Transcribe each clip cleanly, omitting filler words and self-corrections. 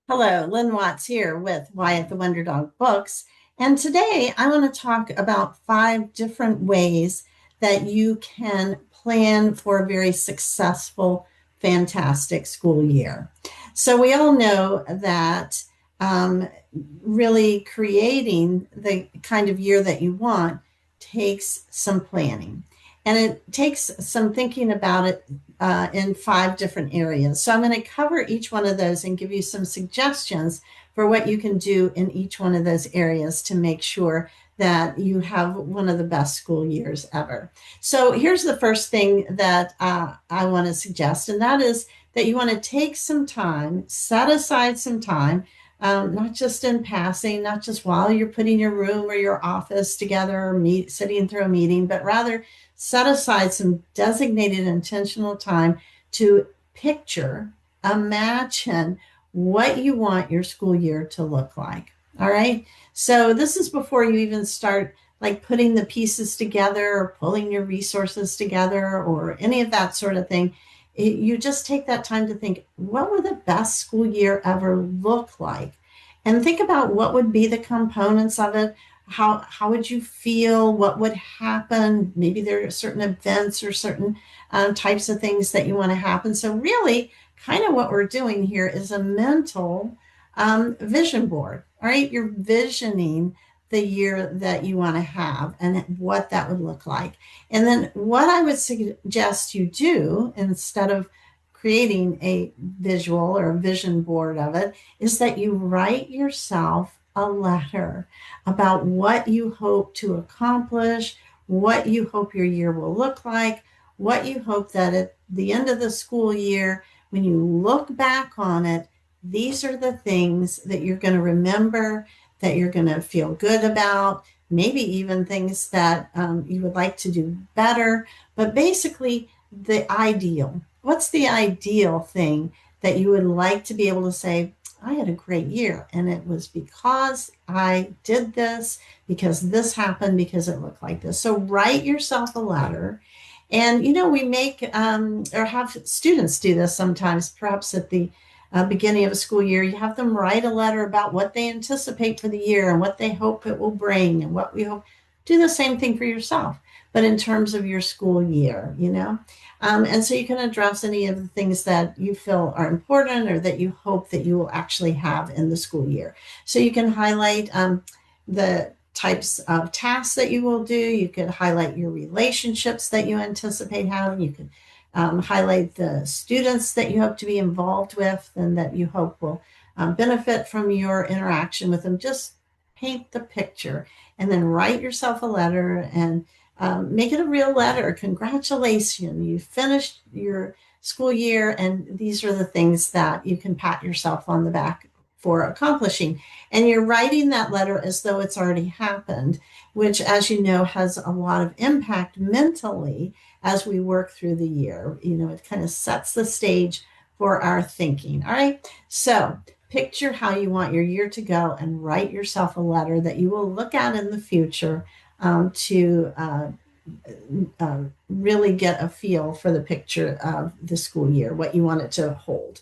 Hello, Lynn Watts here with Wyatt the Wonder Dog Books. And today I want to talk about five different ways that you can plan for a very successful, fantastic school year. So, we all know that um, really creating the kind of year that you want takes some planning. And it takes some thinking about it in five different areas. So I'm going to cover each one of those and give you some suggestions for what you can do in each one of those areas to make sure that you have one of the best school years ever. So here's the first thing that I want to suggest, and that is that you want to take some time, set aside some time, not just in passing, not just while you're putting your room or your office together or sitting through a meeting, but rather set aside some designated intentional time to picture, imagine what you want your school year to look like. All right. So this is before you even start like putting the pieces together or pulling your resources together or any of that sort of thing. You just take that time to think, what would the best school year ever look like? And think about what would be the components of it. How would you feel? What would happen? Maybe there are certain events or certain types of things that you want to happen. So really, kind of what we're doing here is a mental vision board. All right, you're visioning the year that you want to have and what that would look like. And then what I would suggest you do instead of creating a visual or a vision board of it is that you write yourself a letter about what you hope to accomplish, what you hope your year will look like, what you hope that at the end of the school year, when you look back on it, these are the things that you're going to remember, that you're going to feel good about, maybe even things that you would like to do better. But basically, the ideal. What's the ideal thing that you would like to be able to say, I had a great year, and it was because I did this, because this happened, because it looked like this. So write yourself a letter. And, we make or have students do this sometimes, perhaps at the beginning of a school year. You have them write a letter about what they anticipate for the year and what they hope it will bring and what we hope. Do the same thing for yourself, but in terms of your school year. And so you can address any of the things that you feel are important or that you hope that you will actually have in the school year. So you can highlight the types of tasks that you will do. You could highlight your relationships that you anticipate having. You could highlight the students that you hope to be involved with and that you hope will benefit from your interaction with them. Just paint the picture and then write yourself a letter and make it a real letter. Congratulations, you finished your school year, and these are the things that you can pat yourself on the back for accomplishing. And you're writing that letter as though it's already happened, which, as you know, has a lot of impact mentally as we work through the year. It kind of sets the stage for our thinking. All right. So picture how you want your year to go and write yourself a letter that you will look at in the future to really get a feel for the picture of the school year, what you want it to hold.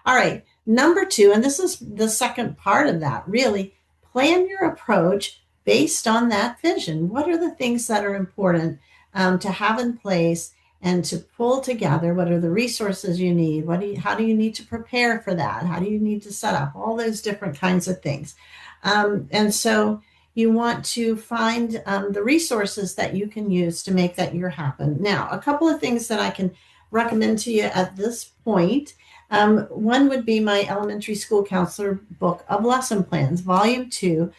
All right. Number two, and this is the second part of that, really plan your approach based on that vision. What are the things that are important to have in place and to pull together? What are the resources you need? How do you need to prepare for that? How do you need to set up all those different kinds of things? And so you want to find the resources that you can use to make that year happen. Now, a couple of things that I can recommend to you at this point. One would be my elementary school counselor book of lesson plans, volume 2,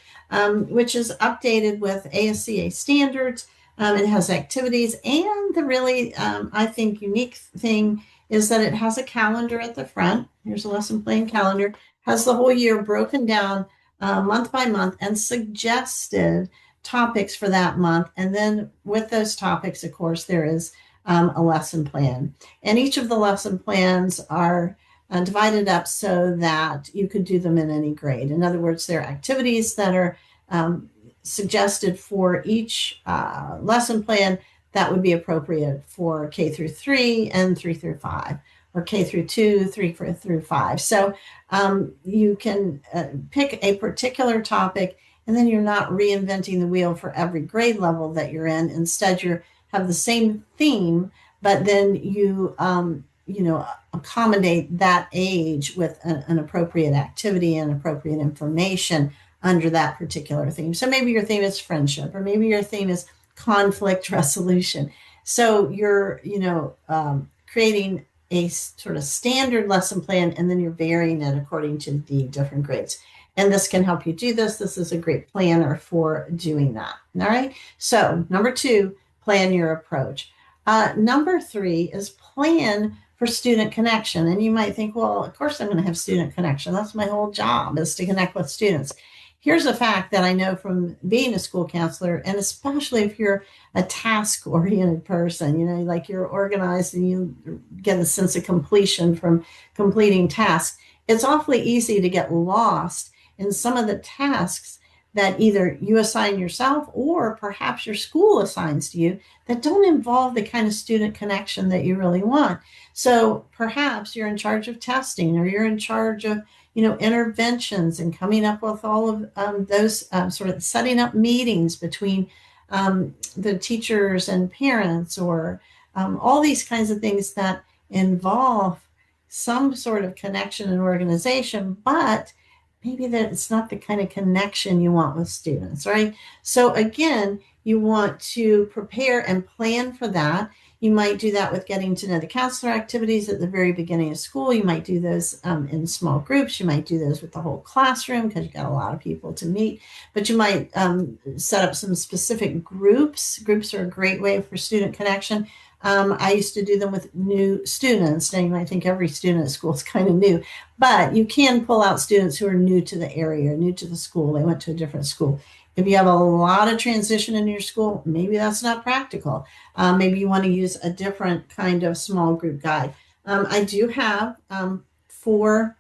which is updated with ASCA standards. It has activities, and the really, I think, unique thing is that it has a calendar at the front. Here's a lesson plan calendar, has the whole year broken down month by month and suggested topics for that month. And then with those topics, of course, there is a lesson plan. And each of the lesson plans are divided up so that you could do them in any grade. In other words, there are activities that are suggested for each lesson plan that would be appropriate for K through 3 and 3 through 5. or K through 2, 3 through 5. So you can pick a particular topic, and then you're not reinventing the wheel for every grade level that you're in. Instead, you have the same theme, but then you accommodate that age with an appropriate activity and appropriate information under that particular theme. So maybe your theme is friendship, or maybe your theme is conflict resolution. So you're, creating a sort of standard lesson plan, and then you're varying it according to the different grades. And this can help you do this. This is a great planner for doing that. All right. So number 2, plan your approach. Number 3 is plan for student connection. And you might think, well, of course I'm going to have student connection. That's my whole job, is to connect with students. Here's a fact that I know from being a school counselor, and especially if you're a task-oriented person, like you're organized and you get a sense of completion from completing tasks. It's awfully easy to get lost in some of the tasks that either you assign yourself or perhaps your school assigns to you that don't involve the kind of student connection that you really want. So perhaps you're in charge of testing, or you're in charge of interventions and coming up with all of those sort of setting up meetings between the teachers and parents, or all these kinds of things that involve some sort of connection and organization, but maybe that it's not the kind of connection you want with students, right? So again, you want to prepare and plan for that. You might do that with getting to know the counselor activities at the very beginning of school. You might do those in small groups. You might do those with the whole classroom because you've got a lot of people to meet. But you might set up some specific groups. Groups are a great way for student connection. I used to do them with new students. Now, you might think every student at school is kind of new, but you can pull out students who are new to the area, new to the school. They went to a different school. If you have a lot of transition in your school, maybe that's not practical. Maybe you want to use a different kind of small group guide. I do have for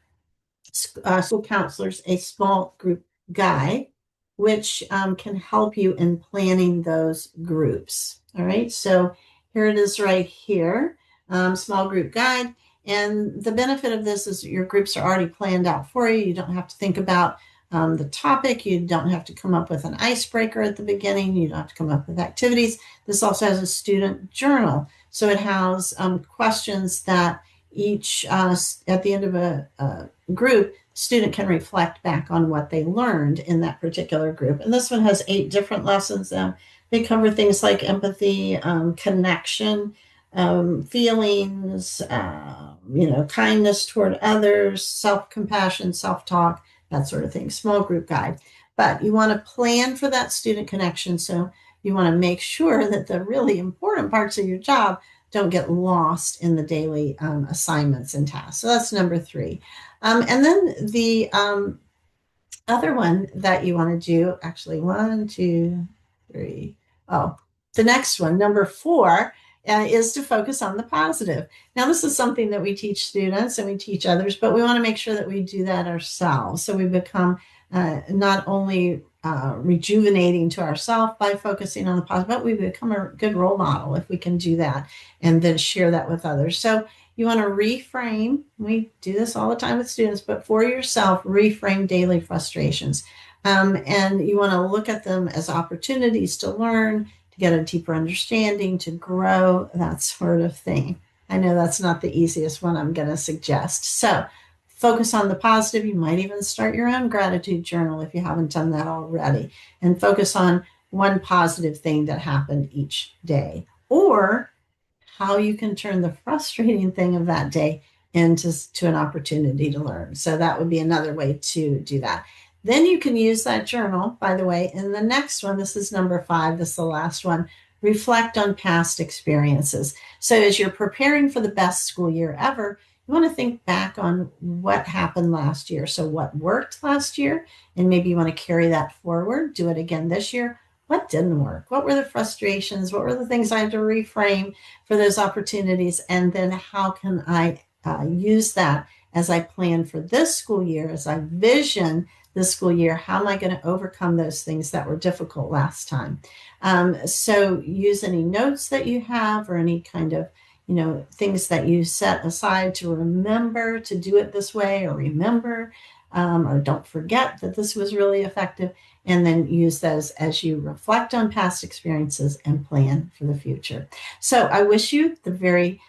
school counselors a small group guide, which can help you in planning those groups. All right, so here it is right here, small group guide. And the benefit of this is your groups are already planned out for you. You don't have to think about the topic. You don't have to come up with an icebreaker at the beginning. You don't have to come up with activities. This also has a student journal. So it has questions that each, at the end of a group, the student can reflect back on what they learned in that particular group. And this one has 8 different lessons. They cover things like empathy, connection, feelings, kindness toward others, self-compassion, self-talk, that sort of thing, small group guide. But you want to plan for that student connection. So you want to make sure that the really important parts of your job don't get lost in the daily assignments and tasks. So that's number 3. And then the other one that you want to do, actually 1, 2, 3. Oh, the next one, number 4, is to focus on the positive. Now, this is something that we teach students and we teach others, but we want to make sure that we do that ourselves. So we become not only rejuvenating to ourselves by focusing on the positive, but we become a good role model if we can do that and then share that with others. So you want to reframe. We do this all the time with students, but for yourself, reframe daily frustrations. And you want to look at them as opportunities to learn, to get a deeper understanding, to grow, that sort of thing. I know that's not the easiest one I'm going to suggest. So focus on the positive. You might even start your own gratitude journal if you haven't done that already, and focus on one positive thing that happened each day, or how you can turn the frustrating thing of that day into an opportunity to learn. So that would be another way to do that. Then you can use that journal, by the way, in the next one. This is number 5. This is the last one. Reflect on past experiences. So as you're preparing for the best school year ever, you want to think back on what happened last year. So what worked last year, and maybe you want to carry that forward, do it again this year. What didn't work? What were the frustrations? What were the things I had to reframe for those opportunities? And then how can I use that as I plan for this school year, as I vision this school year? How am I going to overcome those things that were difficult last time? So use any notes that you have, or any kind of things that you set aside to remember to do it this way, or remember, or don't forget that this was really effective, and then use those as you reflect on past experiences and plan for the future. So I wish you the very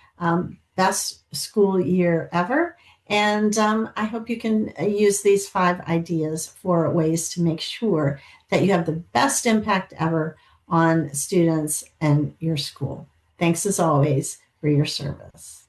best school year ever. And I hope you can use these 5 ideas for ways to make sure that you have the best impact ever on students and your school. Thanks as always for your service.